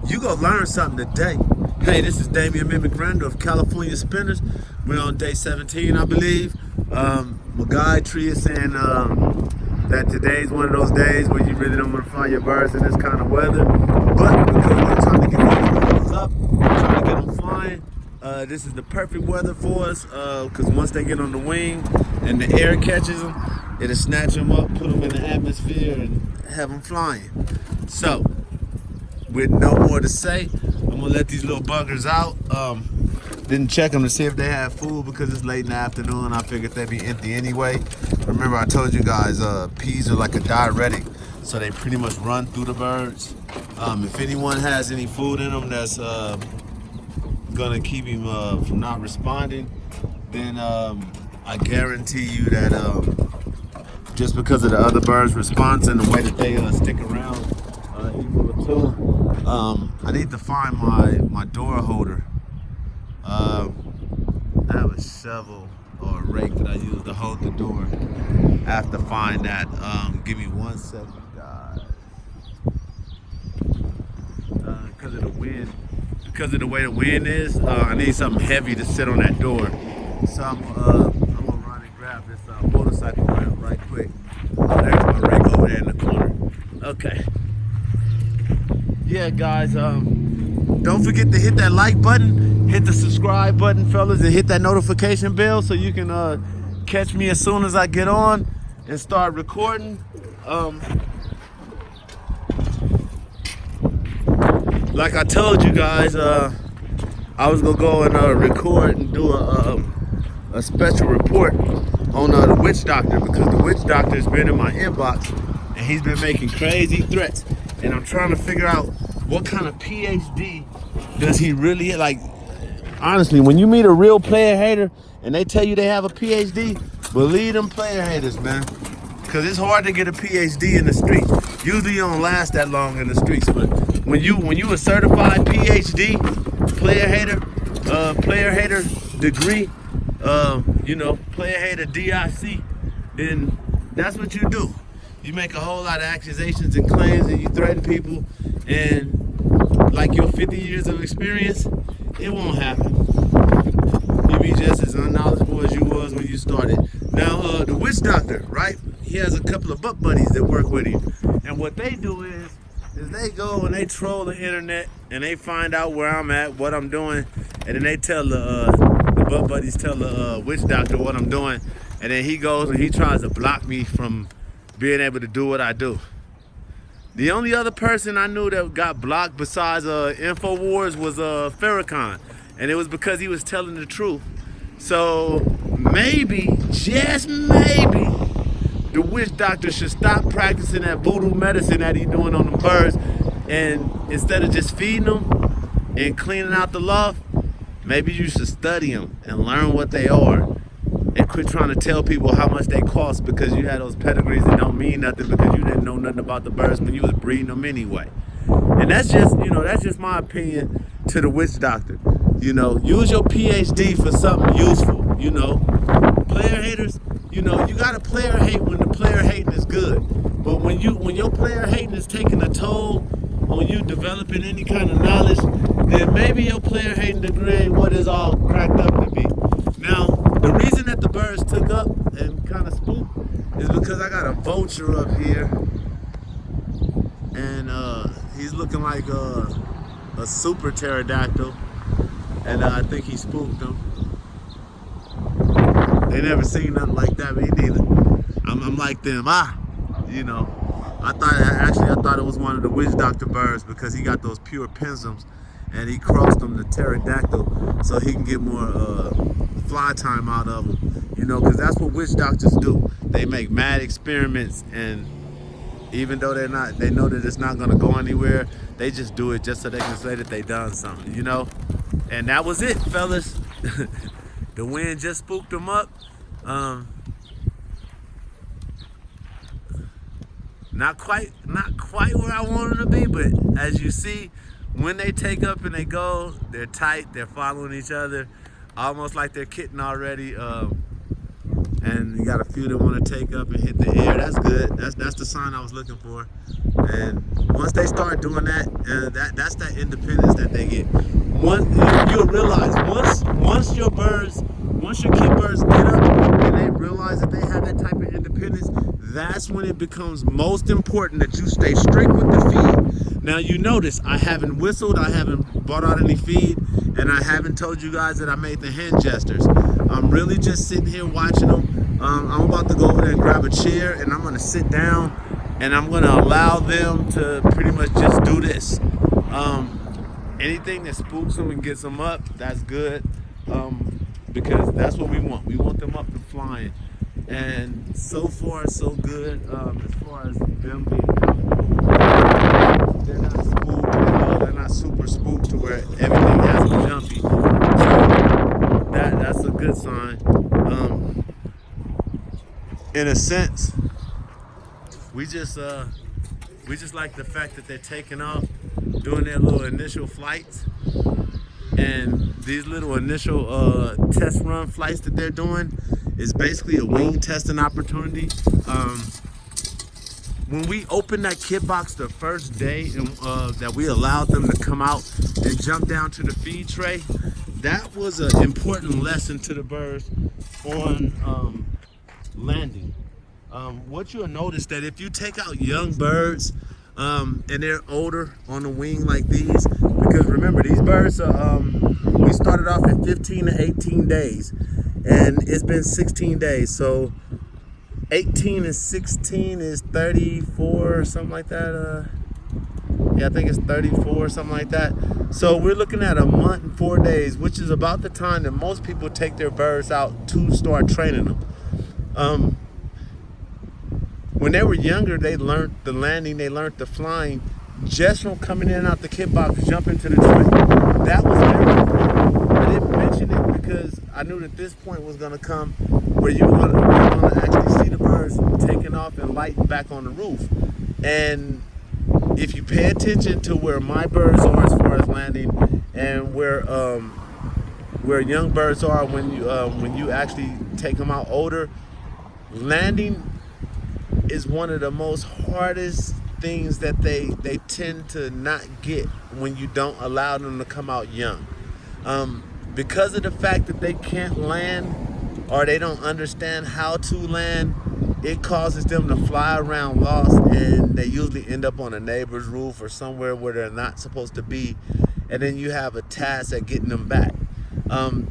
You gonna learn something today. Hey, this is Damian Mimic of California Spinners. We're on day 17, I believe. My guy Tree is saying that today's one of those days where you really don't want to fly your birds in this kind of weather. But because we're trying to get these birds up, trying to get them flying, this is the perfect weather for us. Because once they get on the wing and the air catches them, it'll snatch them up, put them in the atmosphere, and have them flying. So, with no more to say, I'm gonna let these little buggers out. Didn't check them to see if they had food because it's late in the afternoon. I figured they'd be empty anyway. Remember I told you guys, peas are like a diuretic, so they pretty much run through the birds. If anyone has any food in them that's gonna keep him from not responding, then I guarantee you that just because of the other birds' response and the way that they stick around, he will too. I need to find my door holder. I have a shovel or a rake that I use to hold the door. I have to find that. Give me 1 second, guys. Because of the wind, because of the way the wind is, I need something heavy to sit on that door. So I'm gonna run and grab this motorcycle ramp right quick. There's my rake over there in the corner. Okay. Yeah, guys. Don't forget to hit that like button, hit the subscribe button, fellas, and hit that notification bell so you can catch me as soon as I get on and start recording. Like I told you guys, I was gonna go and record and do a special report on the witch doctor, because the witch doctor has been in my inbox and he's been making crazy threats, and I'm trying to figure out what kind of PhD does he really like. Honestly, when you meet a real player hater and they tell you they have a PhD, believe them player haters, man. Because it's hard to get a PhD in the streets. Usually you don't last that long in the streets. But when you a certified PhD, player hater degree, player hater DIC, then that's what you do. You make a whole lot of accusations and claims and you threaten people, and like your 50 years of experience, it won't happen. You be just as unknowledgeable as you was when you started. Now, the witch doctor, right? He has a couple of butt buddies that work with him. And what they do is they go and they troll the internet and they find out where I'm at, what I'm doing, and then they tell the butt buddies tell the witch doctor what I'm doing, and then he goes and he tries to block me from being able to do what I do. The only other person I knew that got blocked besides InfoWars was Farrakhan, and it was because he was telling the truth. So maybe, just maybe, the witch doctor should stop practicing that voodoo medicine that he's doing on the birds, and instead of just feeding them and cleaning out the loft, maybe you should study them and learn what they are. And quit trying to tell people how much they cost because you had those pedigrees that don't mean nothing because you didn't know nothing about the birds when you was breeding them anyway. And that's just my opinion to the witch doctor. Use your PhD for something useful. Player haters, you gotta player hate when the player hating is good. But when your player hating is taking a toll on you developing any kind of knowledge, then maybe your player hating degree ain't what it's all cracked up to be. Now, the reason that the birds took up and kind of spooked is because I got a vulture up here, and he's looking like a super pterodactyl, and I think he spooked them. They never seen nothing like that, me neither. I'm like them, I thought it was one of the witch doctor birds because he got those pure pensums, and he crossed them to pterodactyl so he can get more fly time out of them, because that's what witch doctors do. They make mad experiments, and even though they know that it's not going to go anywhere, they just do it just so they can say that they done something, And that was it, fellas. The wind just spooked them up. Not quite where I want them to be, but as you see, when they take up and they go, they're tight, they're following each other, almost like they're kitten already. and you got a few that want to take up and hit the air. That's good. That's the sign I was looking for. And once they start doing that, that's that independence that they get. You'll realize once your kid birds get up and they realize that they have that type of independence, that's when it becomes most important that you stay strict with the feed. Now you notice I haven't whistled, I haven't brought out any feed, and I haven't told you guys that I made the hand gestures. I'm really just sitting here watching them. I'm about to go over there and grab a chair, and I'm gonna sit down, and I'm gonna allow them to pretty much just do this. Anything that spooks them and gets them up, that's good, because that's what we want. We want them up and flying. And so far, so good as far as them being comfortable. They're not spooked, they're not super spooked to where everything has to be jumpy. So that's a good sign. In a sense, we just like the fact that they're taking off, doing their little initial flights, and these little initial test run flights that they're doing is basically a wing testing opportunity. When we opened that kit box the first day that we allowed them to come out and jump down to the feed tray, that was an important lesson to the birds on landing. What you'll notice that if you take out young birds and they're older on the wing like these, because remember these birds are, we started off at 15 to 18 days, and it's been 16 days, so 18 and 16 is 34 or something like that. Yeah, I think it's 34 or something like that. So we're looking at a month and 4 days, which is about the time that most people take their birds out to start training them. When they were younger, they learned the landing, they learned the flying just from coming in and out the kit box, jumping to the tray. That was very important. I didn't mention it because I knew that this point was going to come where you're going to actually see the birds taking off and lighting back on the roof. And if you pay attention to where my birds are as far as landing and where young birds are when you actually take them out older, landing is one of the most hardest things that they tend to not get when you don't allow them to come out young. Because of the fact that they can't land or they don't understand how to land, it causes them to fly around lost, and they usually end up on a neighbor's roof or somewhere where they're not supposed to be, and then you have a task at getting them back.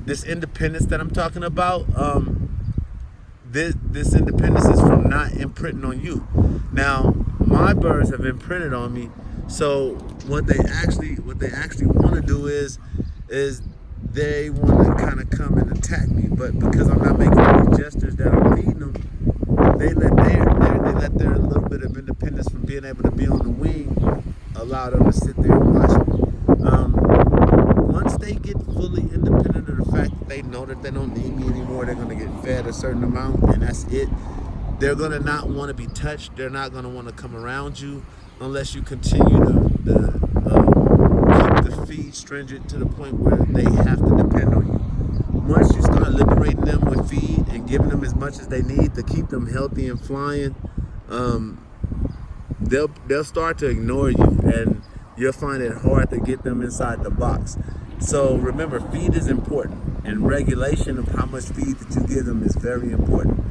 This independence that I'm talking about, this independence is from not imprinting on you. Now, my birds have imprinted on me, so what they actually want to do is they want to kind of come and attack me, but because I'm not making any gestures that I'm feeding them, they let their little bit of independence from being able to be on the wing allow them to sit there and watch me. Once they get fully independent of the fact that they know that they don't need me anymore, they're going to get fed a certain amount, and that's it. They're going to not want to be touched. They're not going to want to come around you unless you continue to keep the feed stringent to the point where they have to depend on you. Once you start liberating them with feed and giving them as much as they need to keep them healthy and flying, they'll start to ignore you, and you'll find it hard to get them inside the box. So remember, feed is important, and regulation of how much feed that you give them is very important.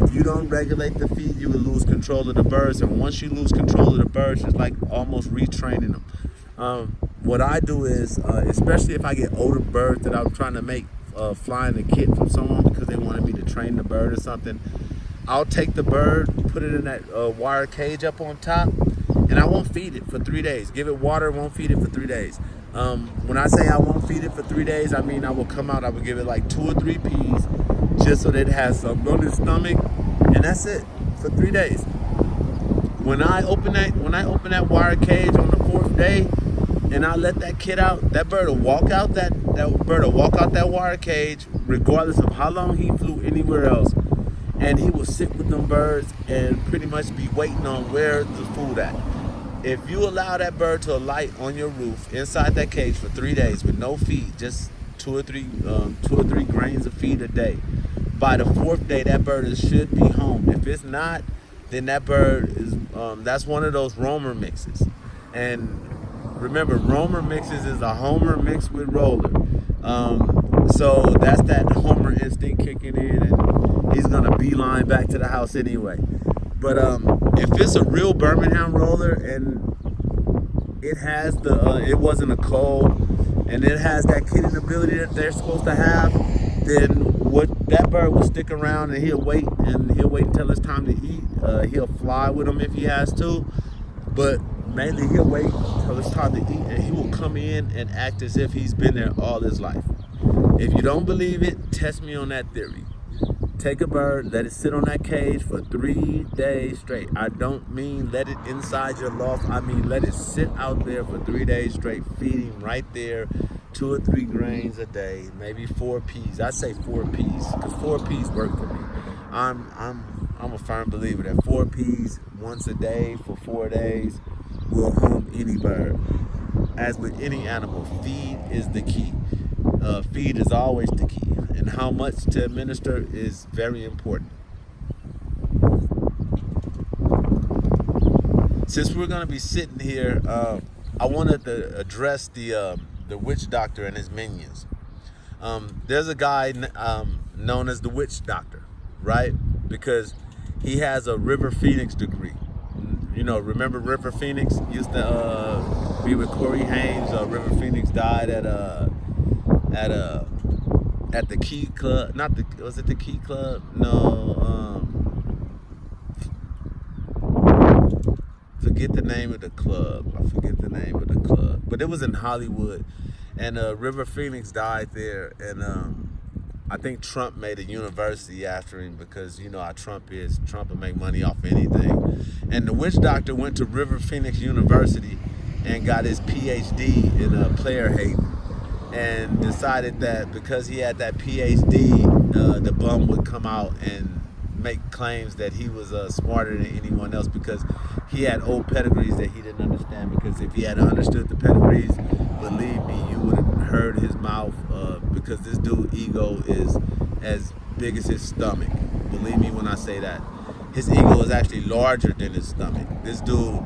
If you don't regulate the feed, you will lose control of the birds, and once you lose control of the birds, it's like almost retraining them. What I do is, especially if I get older birds that I'm trying to make flying a kit from someone because they wanted me to train the bird or something, I'll take the bird, put it in that wire cage up on top, and I won't feed it for 3 days. Give it water, won't feed it for 3 days. When I say I won't feed it for 3 days, I mean I will come out, I will give it like 2 or 3 peas just so that it has something on its stomach, and that's it for 3 days. When I open that wire cage on the 4th day and I let that kid out, that bird will walk out that wire cage regardless of how long he flew anywhere else, and he will sit with them birds and pretty much be waiting on where the food at. If you allow that bird to alight on your roof inside that cage for 3 days with no feed, just two or three grains of feed a day, by the 4th day, that bird should be home. If it's not, then that bird is, that's one of those roamer mixes. And remember, roamer mixes is a homer mixed with roller. So that's that homer instinct kicking in, and he's gonna beeline back to the house anyway. But if it's a real Birmingham roller and it has it wasn't a coal, and it has that kidding ability that they're supposed to have, then that bird will stick around and he'll wait until it's time to eat. He'll fly with them if he has to, but mainly he'll wait until it's time to eat, and he will come in and act as if he's been there all his life. If you don't believe it, test me on that theory. Take a bird, let it sit on that cage for 3 days straight. I don't mean let it inside your loft. I mean let it sit out there for 3 days straight, feeding right there, 2 or 3 grains a day, maybe 4 peas. I say 4 peas because 4 peas work for me. I'm a firm believer that 4 peas once a day for 4 days will home any bird. As with any animal, feed is the key. Feed is always the key, and how much to administer is very important. Since we're going to be sitting here, I wanted to address the witch doctor and his minions. There's a guy known as the witch doctor, right? Because he has a River Phoenix degree. You know, remember River Phoenix used to be with Corey Haynes. River Phoenix died at the Key Club. Was it the Key Club? No. Forget the name of the club. I forget the name of the club. But it was in Hollywood, and River Phoenix died there, and I think Trump made a university after him because you know how Trump is. Trump will make money off anything. And the witch doctor went to River Phoenix University and got his PhD in player hate, and decided that because he had that PhD, the bum would come out and make claims that he was smarter than anyone else because he had old pedigrees that he didn't understand. Because if he had understood the pedigrees, believe me, you would have heard his mouth, because this dude's ego is as big as his stomach. Believe me when I say that. His ego is actually larger than his stomach. This dude,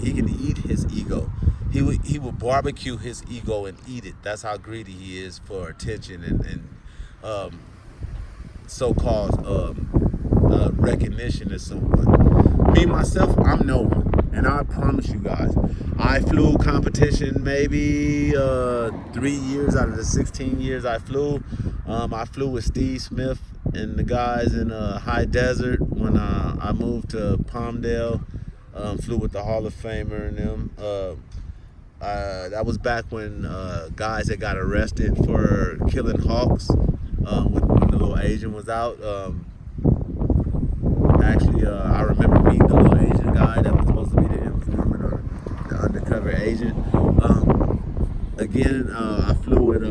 he can eat his ego. He will barbecue his ego and eat it. That's how greedy he is for attention and so-called recognition as someone. Me, myself, I'm no one. And I promise you guys, I flew competition maybe 3 years out of the 16 years I flew. I flew with Steve Smith and the guys in High Desert when I moved to Palmdale. Flew with the Hall of Famer and them. That was back when guys that got arrested for killing hawks when the little Asian was out. Actually, I remember meeting the little Asian guy that was supposed to be the informant or the undercover agent. Again, I flew with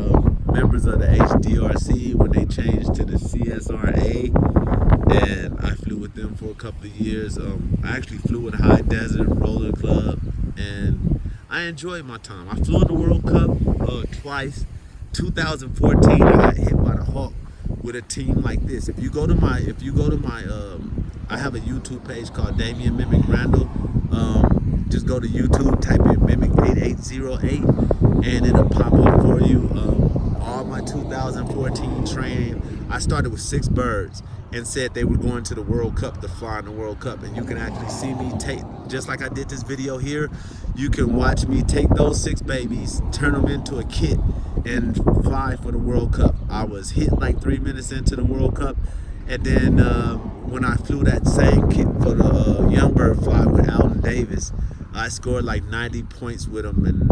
members of the HDRC when they changed to the CSRA, and I flew with them for a couple of years. I actually flew with High Desert Roller Club, and I enjoyed my time. I flew in the World Cup twice. 2014, I got hit by the hawk with a team like this. If you go to my, I have a YouTube page called Damian Mimic Randall. Just go to YouTube, type in Mimic 8808, and it'll pop up for you. All my 2014 training, I started with 6 birds and said they were going to the World Cup to fly in the World Cup. And you can actually see me take, just like I did this video here, you can watch me take those 6 babies, turn them into a kit, and fly for the World Cup. I was hit like 3 minutes into the World Cup, and then when I flew that same kit for the young bird fly with Alton Davis, I scored like 90 points with him, and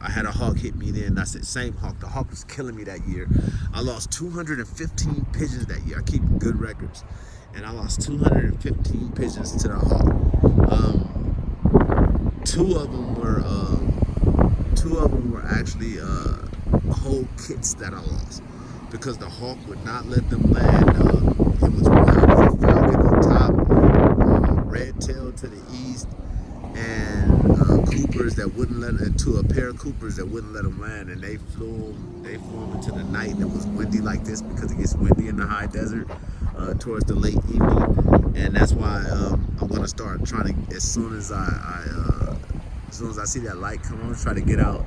I had a hawk hit me then. I said, same hawk. The hawk was killing me that year. I lost 215 pigeons that year. I keep good records, and I lost 215 pigeons to the hawk. Two of them were actually whole kits that I lost because the hawk would not let them land. It was white with a falcon on top, red tail to the east, and Cooper Coopers that wouldn't let to a pair of Coopers that wouldn't let them land, and they flew them into the night, and it was windy like this because it gets windy in the high desert towards the late evening, and that's why I'm gonna start trying to, as soon as I see that light come on, try to get out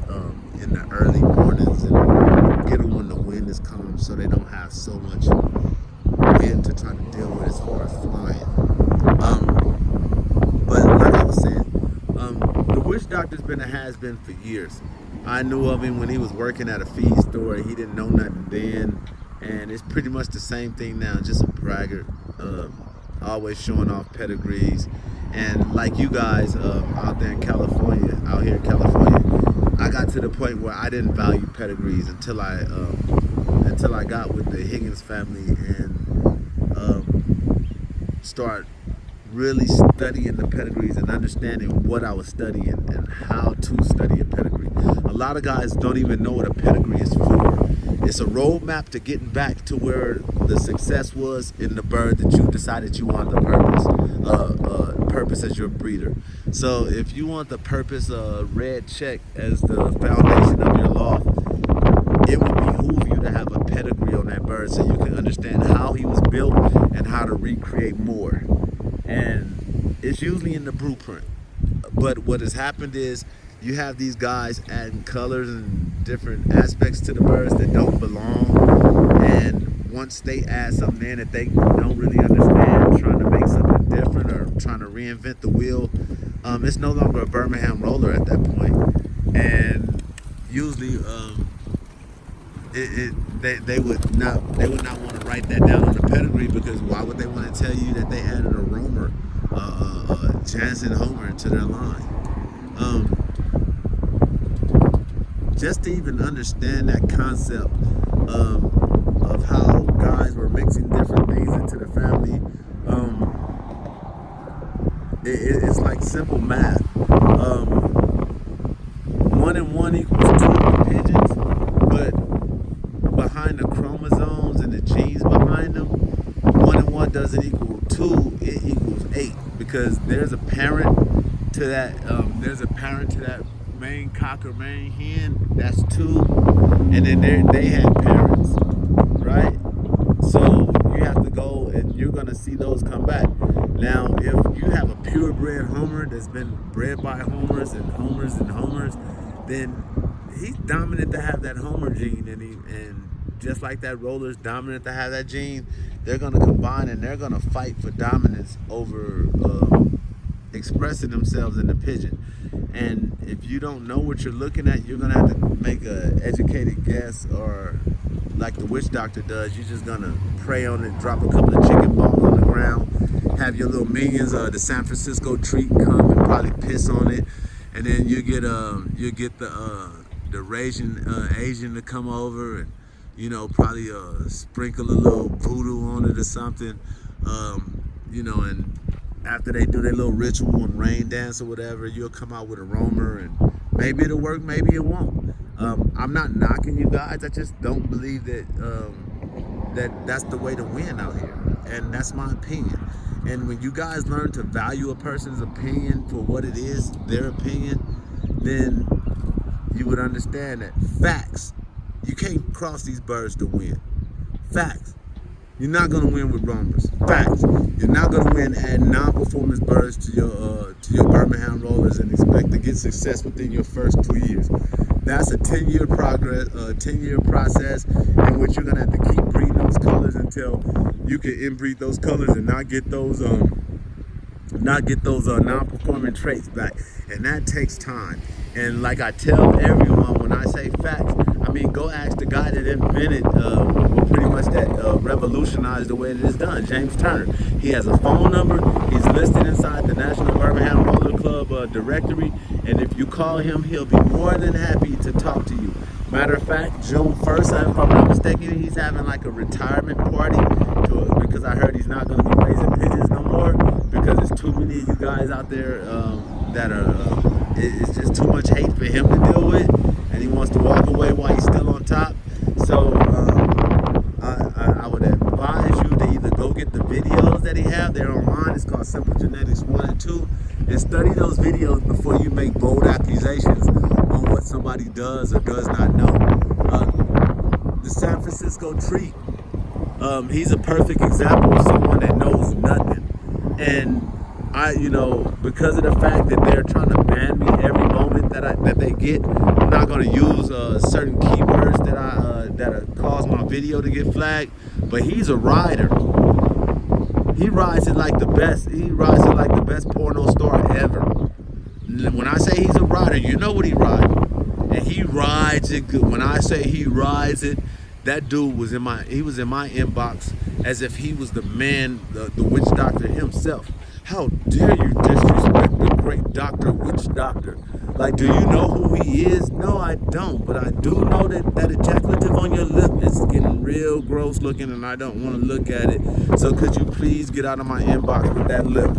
in the early mornings and get them when the wind is calm, so they don't have so much wind to try to deal with as far as flying. But like I was saying, the witch doctor's been a has-been for years. I knew of him when he was working at a feed store. He didn't know nothing then, and it's pretty much the same thing now, just a braggart, always showing off pedigrees. And like you guys out here in California, I got to the point where I didn't value pedigrees until I got with the Higgins family and start really studying the pedigrees and understanding what I was studying and how to study a pedigree. A lot of guys don't even know what a pedigree is for. It's a roadmap to getting back to where the success was in the bird that you decided you wanted the purpose as your breeder. So if you want the purpose red check as the foundation of your loft, it would behoove you to have a pedigree on that bird so you can understand how he was built and how to recreate more. And it's usually in the blueprint. But what has happened is you have these guys adding colors and different aspects to the birds that don't belong. And once they add something in that they don't really understand, trying to make something different or trying to reinvent the wheel, it's no longer a Birmingham Roller at that point. And usually they would not want to write that down on the pedigree, because why would they want to tell you that they added a roamer, Jansen Homer to their line? Just to even understand that concept of how guys were mixing different things into the family, it's like simple math. 1 and 1 equals 2 for pigeons, but behind the chromosomes and the genes behind them, 1 and 1 doesn't equal 2, it equals 8, because there's a parent to that main cock or main hen, that's 2, and then they had parents, right? So you have to go and you're gonna see those come back. Now, if you have a purebred homer that's been bred by homers and homers and homers, then he's dominant to have that homer gene, and just like that roller's dominant to have that gene, they're gonna combine and they're gonna fight for dominance over expressing themselves in the pigeon. And if you don't know what you're looking at, you're gonna have to make an educated guess, or like the witch doctor does, you're just gonna pray on it, drop a couple of chicken bones on the ground, have your little minions, the San Francisco treat come and probably piss on it, and then you get the Asian to come over and probably sprinkle a little voodoo on it or something, and after they do their little ritual and rain dance or whatever, you'll come out with a roamer, and maybe it'll work, maybe it won't. I'm not knocking you guys, I just don't believe that that's the way to win out here, and that's my opinion. And when you guys learn to value a person's opinion for what it is, their opinion, then you would understand that facts, you can't cross these birds to win. Facts. You're not gonna win with roamers. Facts. You're not gonna win adding non-performance birds to your Birmingham Rollers and expect to get success within your first 2 years. That's a 10-year process in which you're gonna have to keep breeding those colors until you can inbreed those colors and not get those non-performing traits back, and that takes time. And like I tell everyone, when I say facts, I mean, go ask the guy that invented, pretty much that revolutionized the way it is done, James Turner. He has a phone number. He's listed inside the National Birmingham Roller Club directory, and if you call him, he'll be more than happy to talk to you. Matter of fact, June 1st, if I'm not mistaken, he's having like a retirement party because I heard he's not going to be raising pigeons no more, because there's too many of you guys out there that are, it's just too much hate for him to deal with, and he wants to walk away while he's still on top. So I would advise you to either go get the videos that he have. They're online. It's called Simple Genetics 1 and 2. And study those videos before you make bold accusations. nobody does or does not know. The San Francisco treat. He's a perfect example of someone that knows nothing. And because of the fact that they're trying to ban me every moment that they get, I'm not going to use certain keywords that cause my video to get flagged. But he's a rider. He rides it like the best. He rides it like the best porno star ever. When I say he's a rider, you know what he rides. And he rides it good. When I say he rides it, that dude was in my inbox as if he was the man, the witch doctor himself. How dare you disrespect the great doctor, witch doctor? Like, do you know who he is? No, I don't. But I do know that ejaculative on your lip is getting real gross looking, and I don't want to look at it. So could you please get out of my inbox with that lip?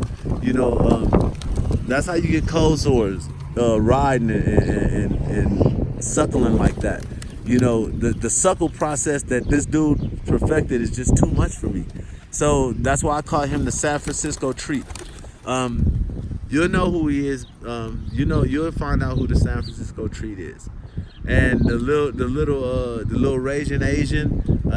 That's how you get cold sores, riding and suckling like that. The suckle process that this dude perfected is just too much for me. So that's why I call him the San Francisco treat. You'll know who he is. You'll find out who the San Francisco treat is. And the little Asian,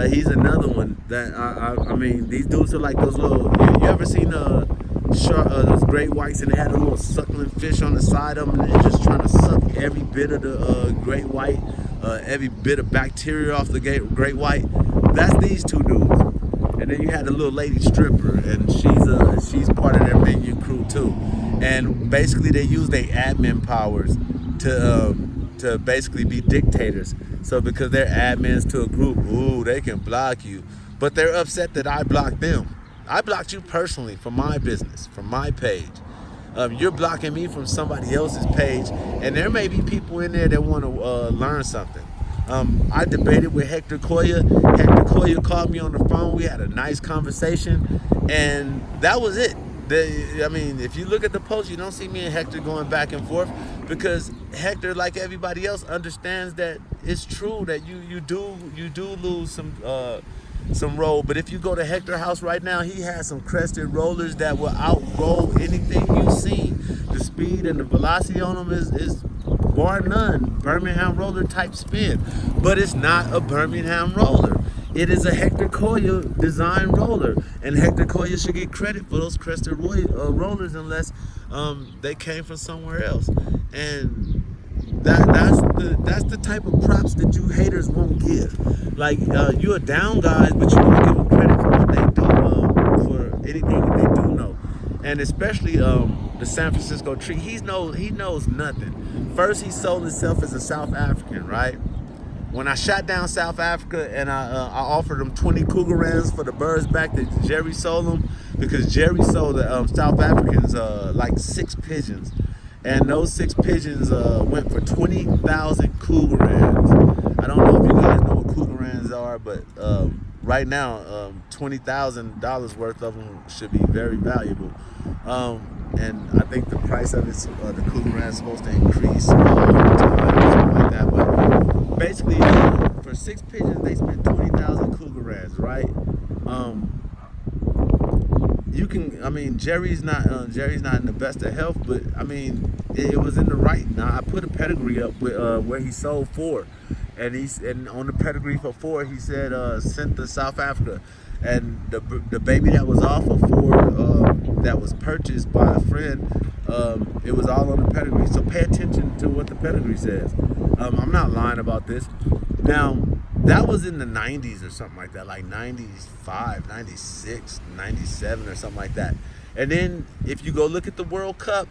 he's another one that I mean, these dudes are like those little. You ever seen those great whites and they had a little suckling fish on the side of them and they're just trying to suck every bit of the great white, every bit of bacteria off the great white? That's these two dudes. And then you had the little lady stripper, and she's part of their menu crew too. And basically they use their admin powers to basically be dictators. So because they're admins to a group, they can block you. But they're upset that I blocked them. I blocked you personally from my business, from my page. You're blocking me from somebody else's page, and there may be people in there that want to learn something. I debated with Hector Koya. Hector Koya called me on the phone. We had a nice conversation, and that was it. If you look at the post, you don't see me and Hector going back and forth, because Hector, like everybody else, understands that it's true that you do lose some roll. But if you go to Hector's house right now, he has some crested rollers that will outroll anything you've seen. The speed and the velocity on them is bar none Birmingham roller type spin, but it's not a Birmingham roller. It is a Hector Koya design roller, and Hector Koya should get credit for those crested rollers unless they came from somewhere else. And that's the type of props that you haters won't give. Like, you're down guys, but you won't give them credit for what they do, for anything that they do know. And especially the San Francisco treat, he knows nothing. First, he sold himself as a South African, right? When I shot down South Africa and I offered him 20 cougarans for the birds back that Jerry sold them, because Jerry sold the South Africans like 6 pigeons. And those 6 pigeons went for 20,000 cougarans. I don't know if you guys know what cougarans are, but right now, $20,000 worth of them should be very valuable. And I think the price of the cougaran is supposed to increase over time, something like that. But basically, for 6 pigeons, they spent 20,000 cougarans, right? Jerry's not in the best of health, but it was in the right. Now I put a pedigree up with where he sold 4, and on the pedigree for 4 he said sent to South Africa, and the baby that was off of 4 that was purchased by a friend, it was all on the pedigree. So pay attention to what the pedigree says. I'm not lying about this. Now, that was in the 90s or something like that, like 95, 96, 97 or something like that. And then if you go look at the World Cup,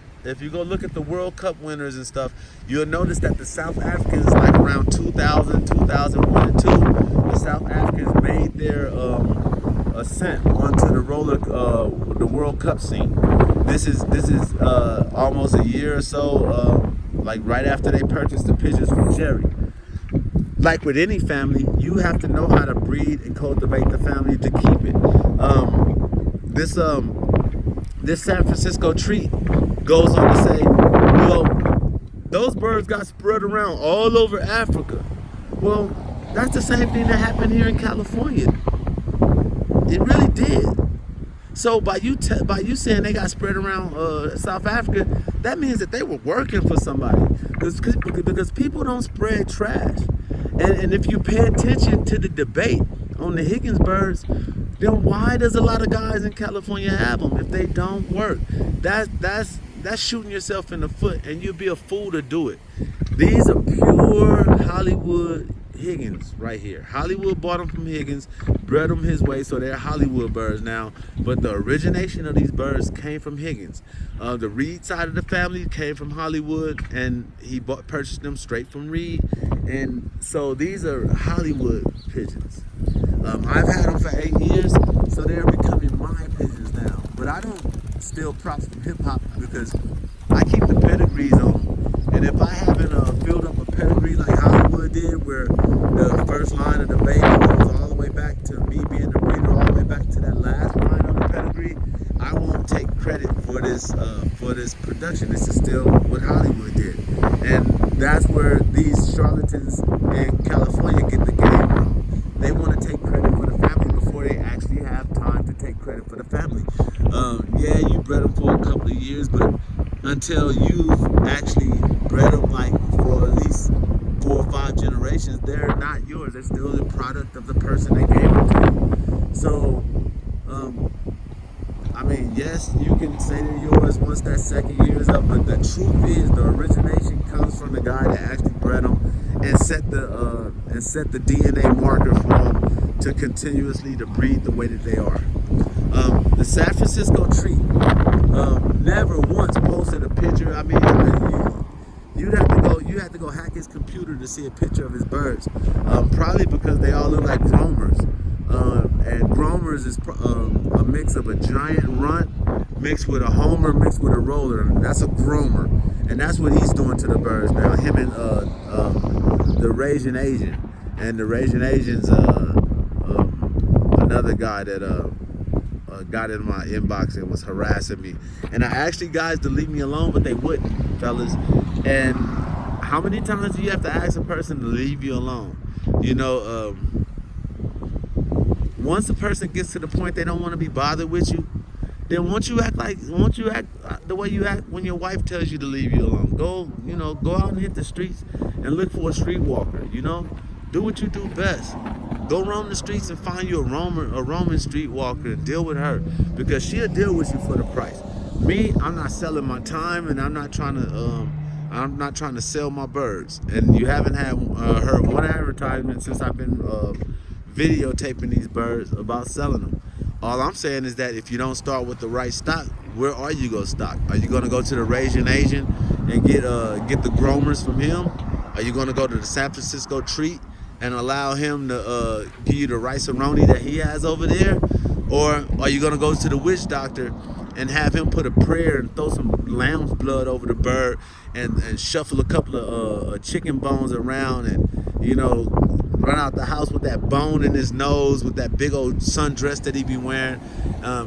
winners and stuff, you'll notice that the South Africans, like around 2000, 2001 and 2, the South Africans made their ascent onto the World Cup scene. This is almost a year or so, like right after they purchased the pigeons from Jerry. Like with any family, you have to know how to breed and cultivate the family to keep it. This San Francisco treat goes on to say, well, those birds got spread around all over Africa. Well, that's the same thing that happened here in California. It really did. So by you saying they got spread around South Africa, that means that they were working for somebody. Because people don't spread trash. And if you pay attention to the debate on the Higgins birds, then why does a lot of guys in California have them if they don't work? That's shooting yourself in the foot, and you'd be a fool to do it. These are pure Hollywood Higgins right here. Hollywood bought them from Higgins, bred them his way, so they're Hollywood birds now. But the origination of these birds came from Higgins. The Reed side of the family came from Hollywood, and he purchased them straight from Reed. And so these are Hollywood pigeons. I've had them for 8 years, so they're becoming my pigeons now. But I don't steal props from hip hop because I keep the pedigrees on them. And if I haven't filled up a pedigree like Hollywood did, where the first line of the baby goes all the way back to me being the breeder, all the way back to that last line of the pedigree, I won't take credit for this production. This is still what Hollywood did. And that's where these charlatans in California get the game wrong. They want to take credit for the family before they actually have time to take credit for the family. Yeah, you bred them for a couple of years, but until you've actually bred them like for at least 4 or 5 generations, they're not yours. They're still the product of the person that gave them to you. So, I mean, yes, you can say they're yours once that second year is up, but the truth is the origination comes from the guy that actually bred them and set the DNA marker for them to continuously to breed the way that they are. The San Francisco tree never once posted a picture. I mean, you had to go hack his computer to see a picture of his birds. Probably because they all look like gromers. And gromers is a mix of a giant runt mixed with a homer mixed with a roller. That's a gromer, and that's what he's doing to the birds now. Him and the Raging Asian, and the Raging Asian's another guy that got in my inbox and was harassing me. And I asked you guys to leave me alone, but they wouldn't, fellas. And how many times do you have to ask a person to leave you alone? You know, once a person gets to the point they don't want to be bothered with you, then won't you act the way you act when your wife tells you to leave you alone? Go out and hit the streets and look for a streetwalker. Do what you do best. Go roam the streets and find you a Roman streetwalker and deal with her, because she'll deal with you for the price. Me, I'm not selling my time, and I'm not trying to sell my birds. And you haven't heard one advertisement since I've been videotaping these birds about selling them. All I'm saying is that if you don't start with the right stock, where are you going to stock? Are you going to go to the Raging Asian and get the gromers from him? Are you going to go to the San Francisco treat and allow him to give you the rice-a-roni that he has over there? Or are you going to go to the witch doctor and have him put a prayer and throw some lamb's blood over the bird and shuffle a couple of chicken bones around and, run out the house with that bone in his nose with that big old sundress that he be wearing?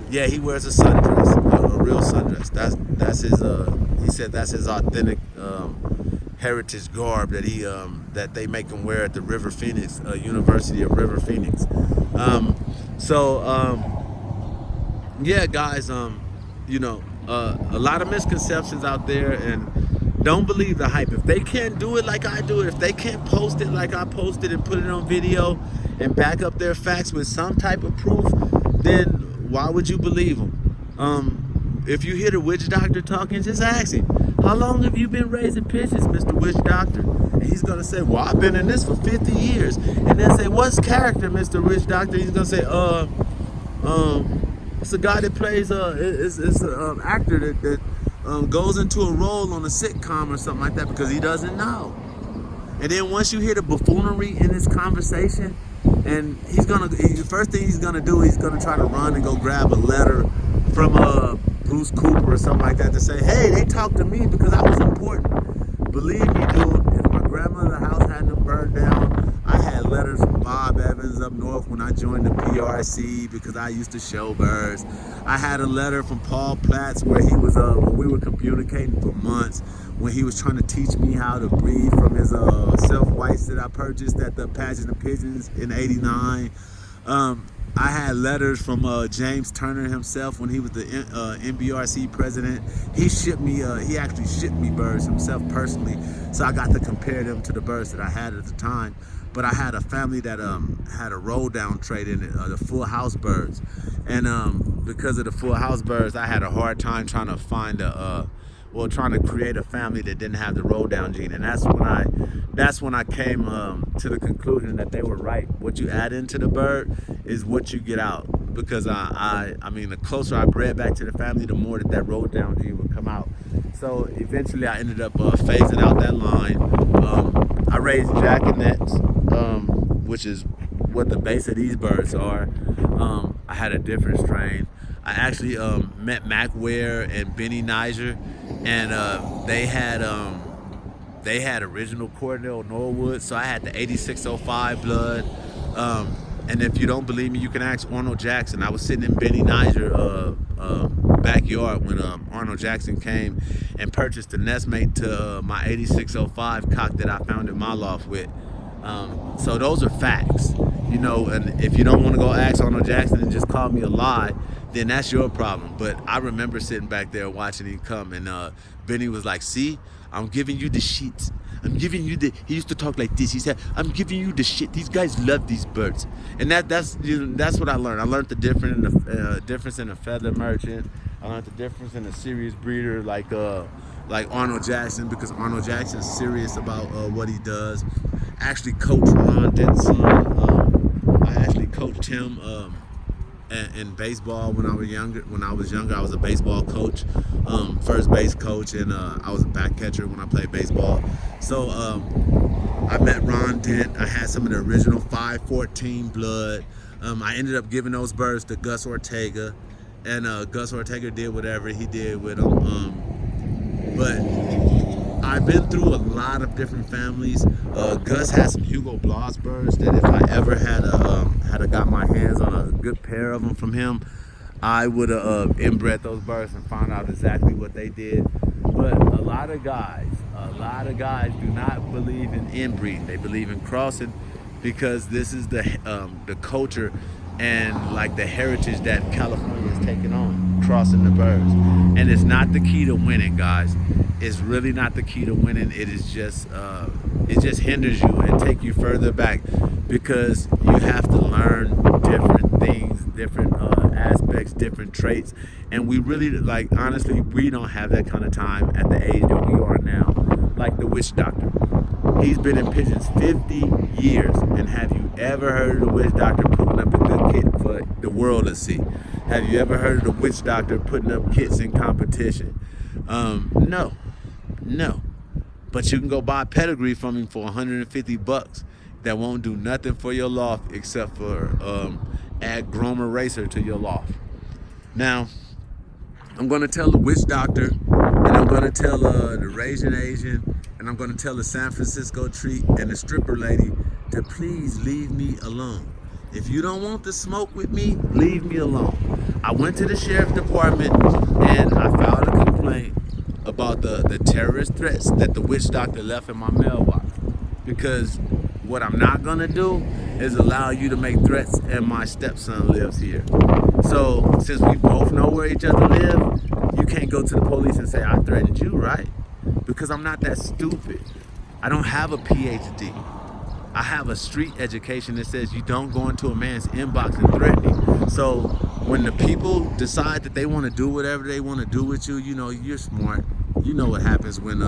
Yeah, he wears a sundress, a real sundress. That's his, he said that's his authentic heritage garb that they make him wear at the River Phoenix, University of River Phoenix. Yeah, guys, a lot of misconceptions out there, and don't believe the hype. If they can't do it like I do it, if they can't post it like I posted and put it on video and back up their facts with some type of proof, then why would you believe them? If you hear the witch doctor talking, just ask him, how long have you been raising pigeons, Mr. Witch Doctor? And he's going to say, well, I've been in this for 50 years. And then say, what's character, Mr. Witch Doctor? He's going to say, it's a guy that plays, it's an actor that goes into a role on a sitcom or something like that, because he doesn't know. And then once you hear the buffoonery in his conversation, and the first thing he's gonna do, he's gonna try to run and go grab a letter from Bruce Cooper or something like that to say, hey, they talked to me because I was important. Believe me, dude, if my grandmother's house hadn't burned down, I had letters from Bob Evans up north when I joined the PRC because I used to show birds. I had a letter from Paul Platts where he was when we were communicating for months, when he was trying to teach me how to breed from his self-whites that I purchased at the Pageant of Pigeons in '89. I had letters from James Turner himself when he was the NBRC president. He shipped me. He actually shipped me birds himself personally, so I got to compare them to the birds that I had at the time. But I had a family that had a roll down trait in it, the full house birds, and because of the full house birds, I had a hard time trying to find trying to create a family that didn't have the roll down gene. And that's when I came to the conclusion that they were right. What you add into the bird is what you get out. Because I mean, the closer I bred back to the family, the more that roll down gene would come out. So eventually I ended up phasing out that line. I raised jackanets, which is what the base of these birds are. I had a different strain. I actually met Mac Ware and Benny Niger, and they had original Cornell Norwood, so I had the 8605 blood. And if you don't believe me, you can ask Arnold Jackson. I was sitting in Benny Niger backyard when Arnold Jackson came and purchased the nestmate to my 8605 cock that I found in my loft with. So those are facts, you know. And if you don't want to go ask Arnold Jackson and just call me a lie, then that's your problem. But I remember sitting back there watching him come, and Benny was like, "See, I'm giving you the shit. I'm giving you the." He used to talk like this. He said, "I'm giving you the shit. These guys love these birds," and that's what I learned. I learned the difference in a feather merchant. I learned the difference in a serious breeder like Arnold Jackson, because Arnold Jackson's serious about what he does. I actually coached Ron Denson. I actually coached him in baseball when I was younger. I was a baseball coach, first base coach, and I was a back catcher when I played baseball. So I met Ron Dent. I had some of the original 514 blood. I ended up giving those birds to Gus Ortega, and Gus Ortega did whatever he did with them. But I've been through a lot of different families. Gus had some Hugo Blas birds that if I ever had got my hands on a good pair of them from him, I would have inbred those birds and found out exactly what they did. But a lot of guys do not believe in inbreeding. They believe in crossing, because this is the culture and like the heritage that California is taking on, crossing the birds. And it's not the key to winning, guys. It's really not the key to winning. It is just it just hinders you and take you further back, because you have to learn different things, different aspects, different traits. And we really, like, honestly, we don't have that kind of time at the age that we are now. Like the witch doctor. He's been in pigeons 50 years. And have you ever heard of the witch doctor putting up a good kit for the world to see? Have you ever heard of the witch doctor putting up kits in competition? No. But you can go buy a pedigree from him for $150 that won't do nothing for your loft except for add Gromer Racer to your loft. Now, I'm going to tell the witch doctor, and I'm going to tell the Raging Asian, and I'm going to tell the San Francisco treat and the stripper lady to please leave me alone. If you don't want to smoke with me, leave me alone. I went to the sheriff's department and I filed a complaint about the terrorist threats that the witch doctor left in my mailbox. Because what I'm not gonna do is allow you to make threats, and my stepson lives here. So since we both know where each other live, you can't go to the police and say I threatened you, right? Because I'm not that stupid. I don't have a PhD. I have a street education that says you don't go into a man's inbox and threaten him. So when the people decide that they want to do whatever they want to do with you, you know, you're smart. You know what happens when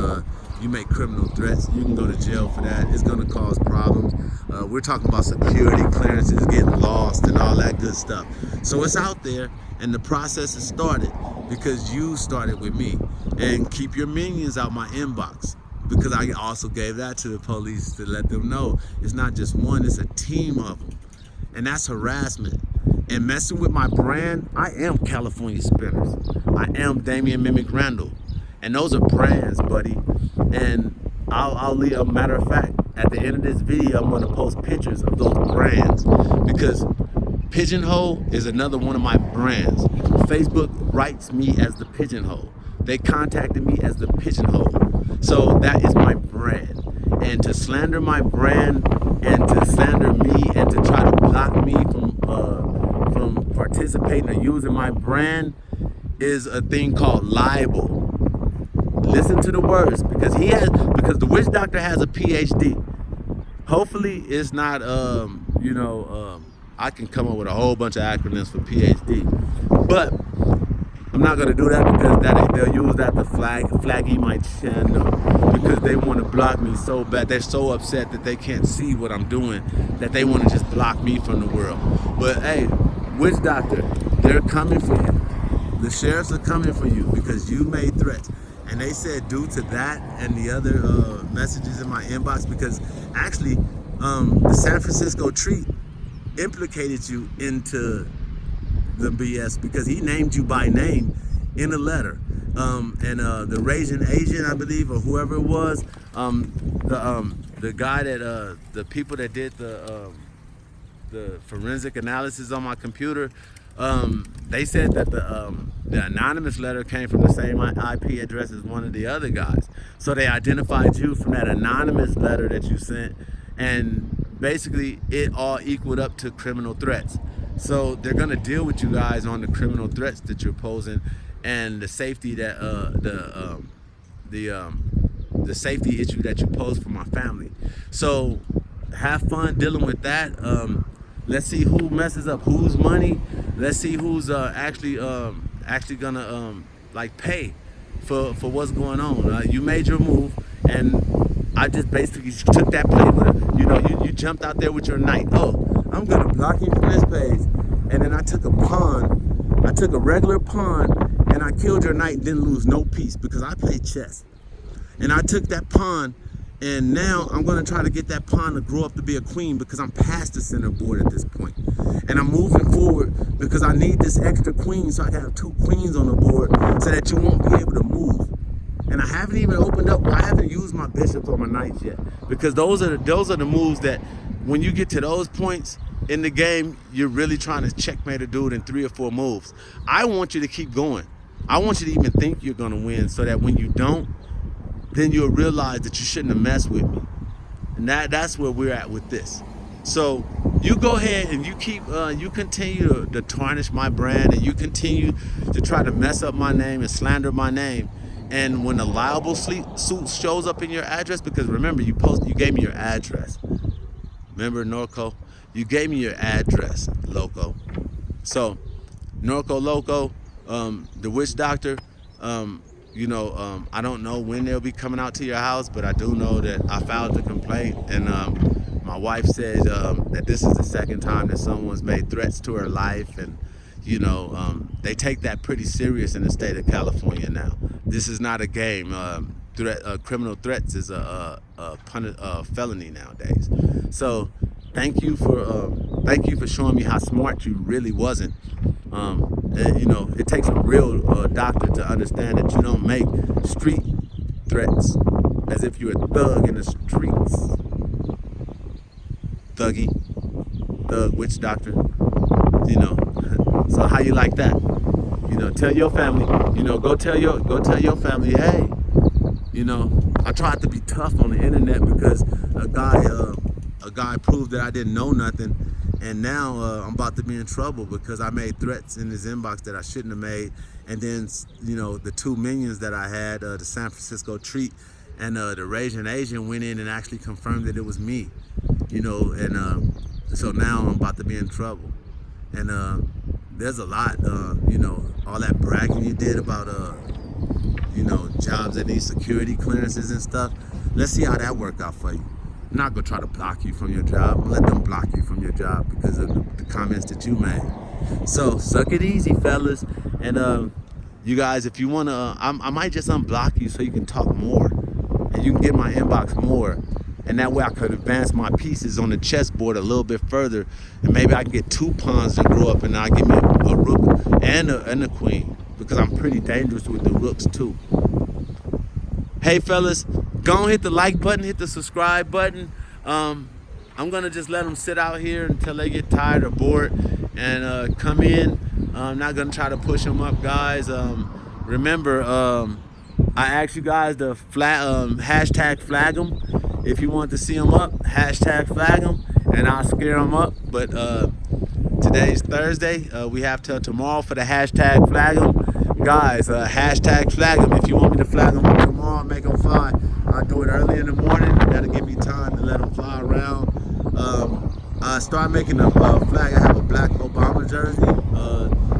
you make criminal threats. You can go to jail for that. It's going to cause problems. We're talking about security clearances getting lost and all that good stuff. So it's out there, and the process has started because you started with me. And keep your minions out my inbox, because I also gave that to the police to let them know it's not just one, it's a team of them. And that's harassment. And messing with my brand, I am California Spinners. I am Damian Mimic Randall. And those are brands, buddy. And I'll leave, a matter of fact, at the end of this video, I'm gonna post pictures of those brands, because Pigeonhole is another one of my brands. Facebook writes me as the Pigeonhole. They contacted me as the Pigeonhole. So that is my brand. And to slander my brand and to slander me and to try to block me from from participating or using my brand is a thing called libel. Listen to the words, because the witch doctor has a PhD. Hopefully it's not I can come up with a whole bunch of acronyms for PhD, but I'm not gonna do that because they'll use that to flaggy my channel, because they want to block me so bad. They're so upset that they can't see what I'm doing that they want to just block me from the world. But hey, witch doctor, they're coming for you. The sheriffs are coming for you because you made threats. And they said due to that and the other messages in my inbox, because actually the San Francisco treat implicated you into the BS because he named you by name in a letter. The Raging Asian, I believe, or whoever it was, the guy that the people that did the forensic analysis on my computer, they said that the anonymous letter came from the same IP address as one of the other guys. So they identified you from that anonymous letter that you sent, and basically it all equaled up to criminal threats. So they're gonna deal with you guys on the criminal threats that you're posing and the safety that the safety issue that you pose for my family. So have fun dealing with that. Let's see who messes up whose money. Let's see who's actually gonna like pay for what's going on. You made your move, and I just basically took that play with it. You jumped out there with your knight. Oh, I'm gonna block you from this page, and then I took a pawn. I took a regular pawn, and I killed your knight. Didn't lose no piece because I played chess, and I took that pawn. And now I'm gonna try to get that pawn to grow up to be a queen because I'm past the center board at this point. And I'm moving forward because I need this extra queen so I can have 2 queens on the board so that you won't be able to move. And I haven't even opened up, I haven't used my bishops or my knights yet, because those are the moves that when you get to those points in the game, you're really trying to checkmate a dude in 3 or 4 moves. I want you to keep going. I want you to even think you're gonna win so that when you don't, then you'll realize that you shouldn't have messed with me. And that's where we're at with this. So you go ahead and you continue to tarnish my brand, and you continue to try to mess up my name and slander my name. And when a liable suit shows up in your address, because remember, you gave me your address. Remember, Norco? You gave me your address, Loco. So, Norco Loco, the witch doctor, I don't know when they'll be coming out to your house, but I do know that I filed the complaint, and my wife said that this is the second time that someone's made threats to her life, and they take that pretty serious in the state of California now. This is not a game. Criminal threats is a felony nowadays. So thank you for showing me how smart you really wasn't. It takes a real doctor to understand that you don't make street threats as if you're a thug in the streets. Thug witch doctor. So how you like that? Tell your family. Go tell your family. Hey, I tried to be tough on the internet because a guy proved that I didn't know nothing. And now I'm about to be in trouble because I made threats in his inbox that I shouldn't have made. And then, the 2 minions that I had, the San Francisco treat and the Raging Asian, went in and actually confirmed that it was me. So now I'm about to be in trouble. And there's a lot, all that bragging you did about, jobs that need security clearances and stuff. Let's see how that worked out for you. I'm not gonna try to block you from your job. Let them block you from your job because of the comments that you made. So suck it easy, fellas. And you guys, if you wanna, I might just unblock you so you can talk more and you can get my inbox more. And that way I could advance my pieces on the chessboard a little bit further, and maybe I can get 2 pawns to grow up, and I'll give me a rook and a queen, because I'm pretty dangerous with the rooks too. Hey fellas, go and hit the like button, hit the subscribe button. I'm gonna just let them sit out here until they get tired or bored and come in. I'm not gonna try to push them up, guys. Remember, I asked you guys to hashtag flag them. If you want to see them up, hashtag flag them, and I'll scare them up. But Today's Thursday. We have till tomorrow for the hashtag flag 'em. Guys, hashtag flag 'em. If you want me to flag them tomorrow, make them fly. I'll do it early in the morning. That'll give me time to let them fly around. Start making a flag. I have a black Obama jersey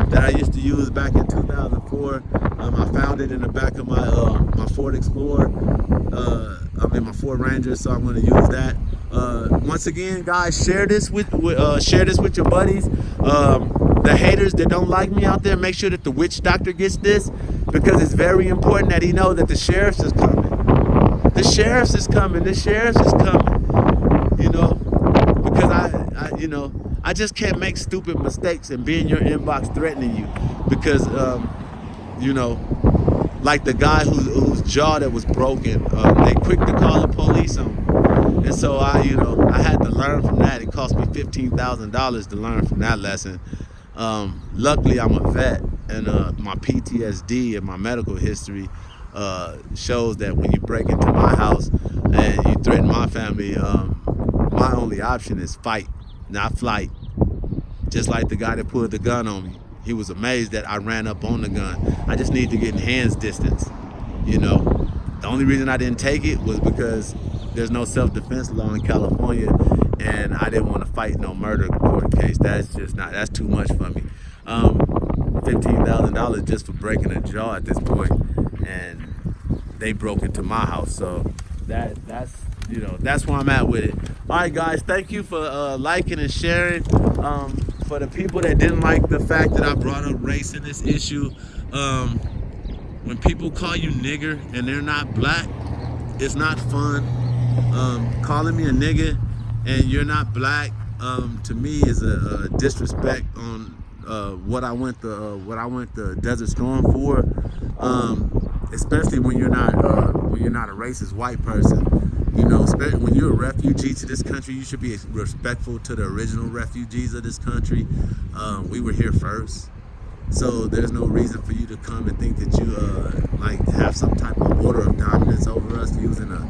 that I used to use back in 2004. I found it in the back of my Ford Explorer. My Ford Ranger, so I'm going to use that. Once again, guys, share this with your buddies. The haters that don't like me out there, make sure that the witch doctor gets this, because it's very important that he know that the sheriffs is coming. The sheriffs is coming. The sheriffs is coming. You know, because I just can't make stupid mistakes and be in your inbox threatening you, because like the guy whose jaw that was broken, they quick to call the police on him. And so I had to learn from that. It cost me $15,000 to learn from that lesson. Luckily, I'm a vet, and my PTSD and my medical history shows that when you break into my house and you threaten my family, my only option is fight, not flight. Just like the guy that pulled the gun on me. He was amazed that I ran up on the gun. I just need to get in hands distance. The only reason I didn't take it was because there's no self-defense law in California, and I didn't want to fight no murder court case. That's too much for me. $15,000 just for breaking a jaw at this point, and they broke into my house. So that's where I'm at with it. All right, guys, thank you for liking and sharing. For the people that didn't like the fact that I brought up race in this issue, when people call you nigger and they're not black, it's not fun. Calling me a nigger and you're not black, to me is a disrespect on what I went the Desert Storm for. Especially when you're not a racist white person. Especially when you're a refugee to this country, you should be respectful to the original refugees of this country. We were here first, so there's no reason for you to come and think that you have some type of order of dominance over us, using a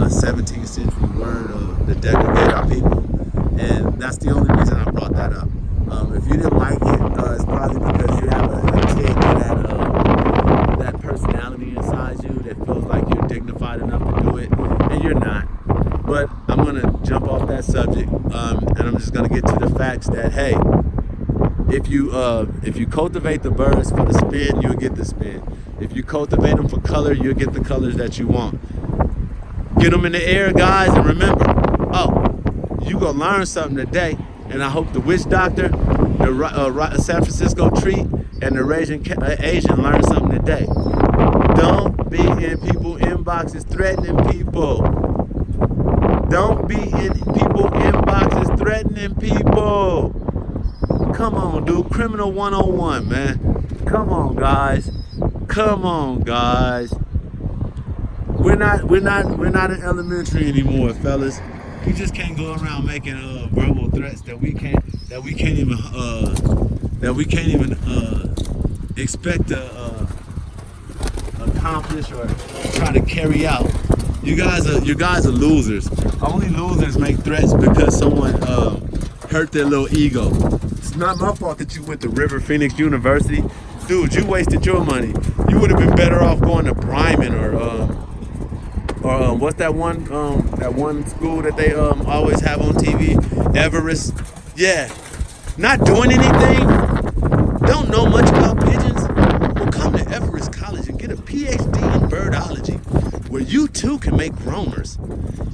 17th century word to degradate our people. And that's the only reason I brought that up. If you didn't like it, it's probably because you have a kid that personality inside you that feels like you're dignified enough to do it, and you're not. But I'm gonna jump off that subject, and I'm just gonna get to the facts that, hey, if you cultivate the birds for the spin, you'll get the spin. If you cultivate them for color, you'll get the colors that you want. Get them in the air, guys, and remember, you gonna learn something today. And I hope the witch doctor, the San Francisco treat, and the Asian learn something today. Don't be in people's inboxes threatening people. Don't be in people's inboxes threatening people. Come on, dude. Criminal 101, man. Come on, guys. Come on, guys. We're not in elementary anymore, fellas. We just can't go around making verbal threats that we can't even expect to accomplish or try to carry out. You guys are losers. Only losers make threats because someone hurt their little ego. It's not my fault that you went to River Phoenix University, dude. You wasted your money. You would have been better off going to Bryman or what's that one school that they always have on TV? Everest. Yeah. Not doing anything. Don't know much about pigeons. Well, come to Everest College and get a PhD in birdology, where you too can make groomers.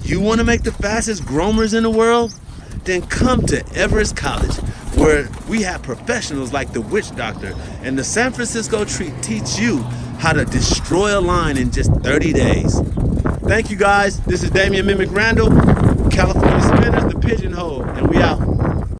You want to make the fastest groomers in the world? Then come to Everest College, where we have professionals like the witch doctor and the San Francisco treat teach you how to destroy a line in just 30 days. Thank you, guys. This is Damian Mimic Randall, CaliSpinners, the Pigeonhole. And